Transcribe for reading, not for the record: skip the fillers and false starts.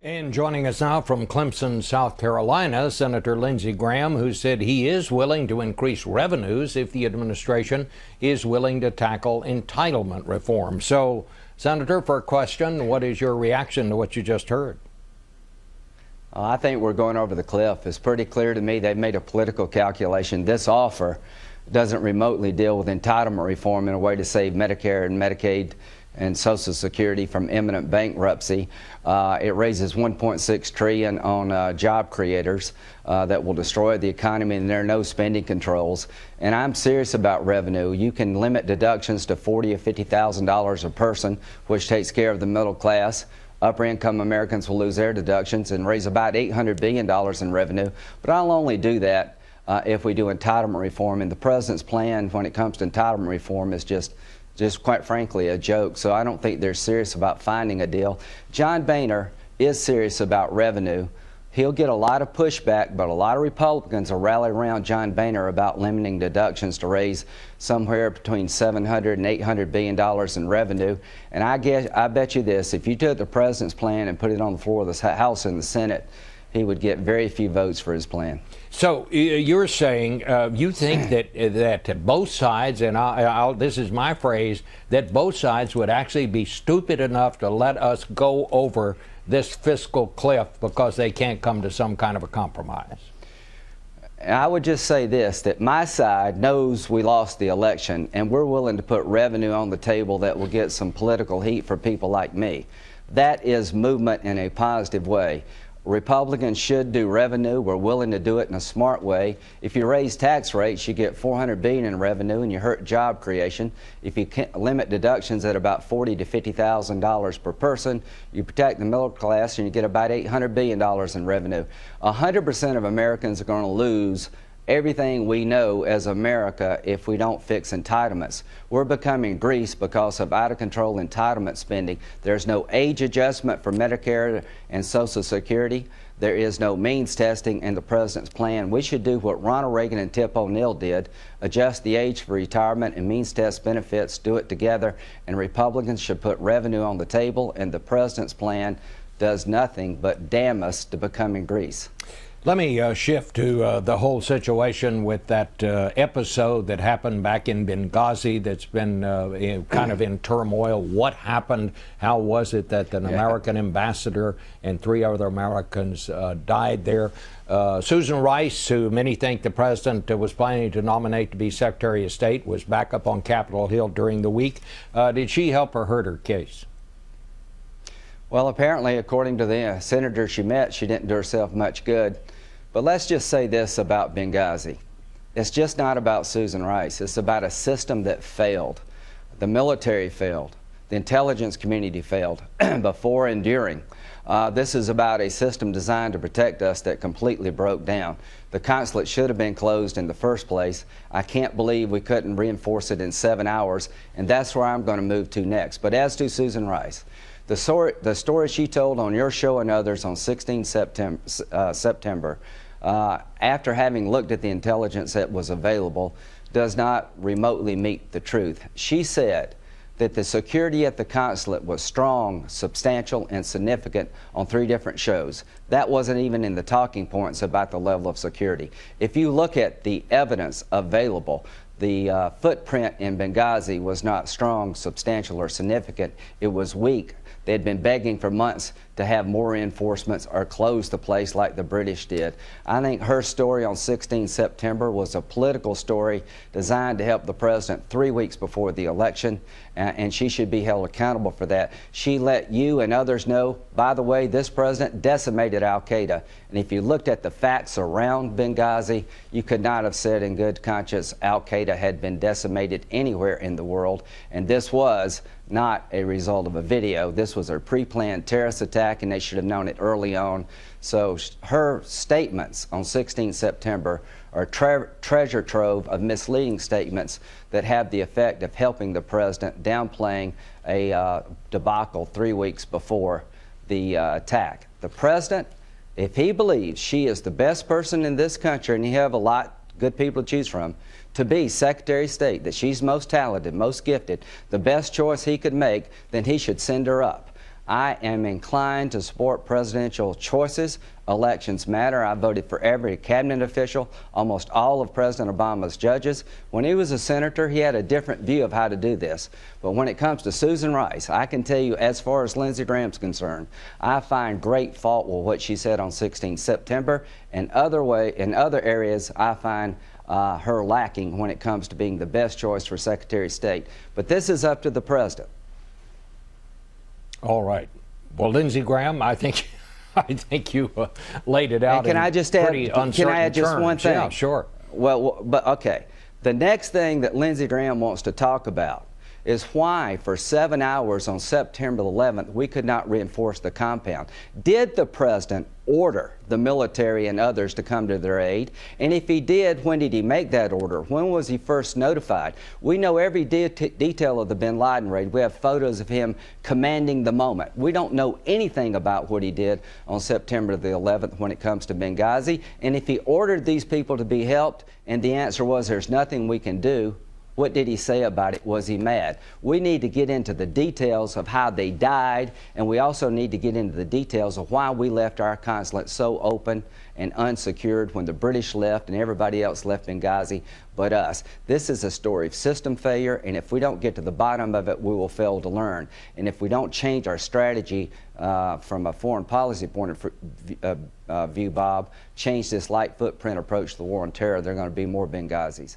And joining us now from Clemson, South Carolina, Senator Lindsey Graham, who said he is willing to increase revenues if the administration is willing to tackle entitlement reform. So, Senator, for a question, what is your reaction to what you just heard? I think we're going over the cliff. It's pretty clear to me they've made a political calculation. This offer doesn't remotely deal with entitlement reform in a way to save Medicare and Medicaid and Social Security from imminent bankruptcy. It raises $1.6 trillion on job creators that will destroy the economy, and there are no spending controls. And I'm serious about revenue. You can limit deductions to $40,000 or $50,000 a person, which takes care of the middle class. Upper income Americans will lose their deductions and raise about $800 billion in revenue. But I'll only do that if we do entitlement reform. And the president's plan when it comes to entitlement reform is just quite frankly a joke. So I don't think they're serious about finding a deal. John Boehner is serious about revenue. He'll get a lot of pushback, but a lot of Republicans will rally around John Boehner about limiting deductions to raise somewhere between $700 and $800 billion in revenue. And I bet you this, if you took the president's plan and put it on the floor of the House and the Senate, he would get very few votes for his plan. So you're saying you think that both sides, and this is my phrase, that both sides would actually be stupid enough to let us go over this fiscal cliff because they can't come to some kind of a compromise? I would just say this, that my side knows we lost the election, and we're willing to put revenue on the table that will get some political heat for people like me. That is movement in a positive way. Republicans should do revenue. We're willing to do it in a smart way. If you raise tax rates, you get $400 billion in revenue, and you hurt job creation. If you limit deductions at about $40,000 to $50,000 per person, you protect the middle class, and you get about $800 billion in revenue. 100% of Americans are going to lose everything we know as America if we don't fix entitlements. We're becoming Greece because of out-of-control entitlement spending. There's no age adjustment for Medicare and Social Security. There is no means testing in the president's plan. We should do what Ronald Reagan and Tip O'Neill did, adjust the age for retirement and means test benefits, do it together, and Republicans should put revenue on the table, and the president's plan does nothing but damn us to becoming Greece. Let me shift to the whole situation with that episode that happened back in Benghazi that's been kind of in turmoil. What happened? How was it that an American ambassador and 3 other Americans died there? Susan Rice, who many think the president was planning to nominate to be Secretary of State, was back up on Capitol Hill during the week. Did she help or hurt her case? Well, apparently, according to the senator she met, she didn't do herself much good. But let's just say this about Benghazi. It's just not about Susan Rice. It's about a system that failed. The military failed. The intelligence community failed before and during. This is about a system designed to protect us that completely broke down. The consulate should have been closed in the first place. I can't believe we couldn't reinforce it in 7 hours, and that's where I'm going to move to next. But as to Susan Rice, the story she told on your show and others on 16 September, after having looked at the intelligence that was available, does not remotely meet the truth. She said that the security at the consulate was strong, substantial, and significant on 3 different shows. That wasn't even in the talking points about the level of security. If you look at the evidence available, the footprint in Benghazi was not strong, substantial, or significant. It was weak. They had been begging for months to have more reinforcements or close the place like the British did. I think her story on 16 September was a political story designed to help the president 3 weeks before the election, and she should be held accountable for that. She let you and others know, by the way, this president decimated al-Qaeda. And if you looked at the facts around Benghazi, you could not have said in good conscience al-Qaeda had been decimated anywhere in the world. And this was not a result of a video. This was a pre-planned terrorist attack, and they should have known it early on. So her statements on 16 September are a treasure trove of misleading statements that have the effect of helping the president downplaying a debacle 3 weeks before the attack. The president, if he believes she is the best person in this country, and you have a lot good people to choose from, to be Secretary of State, that she's most talented, most gifted, the best choice he could make, then he should send her up. I am inclined to support presidential choices. Elections matter. I voted for every cabinet official, almost all of President Obama's judges. When he was a senator, he had a different view of how to do this. But when it comes to Susan Rice, I can tell you, as far as Lindsey Graham's concerned, I find great fault with what she said on 16 September. In other areas, I find her lacking when it comes to being the best choice for Secretary of State. But this is up to the president. All right. Well, Lindsey Graham, I think you laid it out. And can I just add? Can I add just one thing? Yeah, sure. Well, but okay. The next thing that Lindsey Graham wants to talk about is why for 7 hours on September 11th we could not reinforce the compound. Did the president order the military and others to come to their aid? And if he did, when did he make that order? When was he first notified? We know every detail of the bin Laden raid. We have photos of him commanding the moment. We don't know anything about what he did on September the 11th when it comes to Benghazi. And if he ordered these people to be helped and the answer was there's nothing we can do, what did he say about it? Was he mad? We need to get into the details of how they died, and we also need to get into the details of why we left our consulate so open and unsecured when the British left and everybody else left Benghazi but us. This is a story of system failure, and if we don't get to the bottom of it, we will fail to learn. And if we don't change our strategy from a foreign policy point of view, Bob, change this light footprint approach to the war on terror, there are going to be more Benghazis.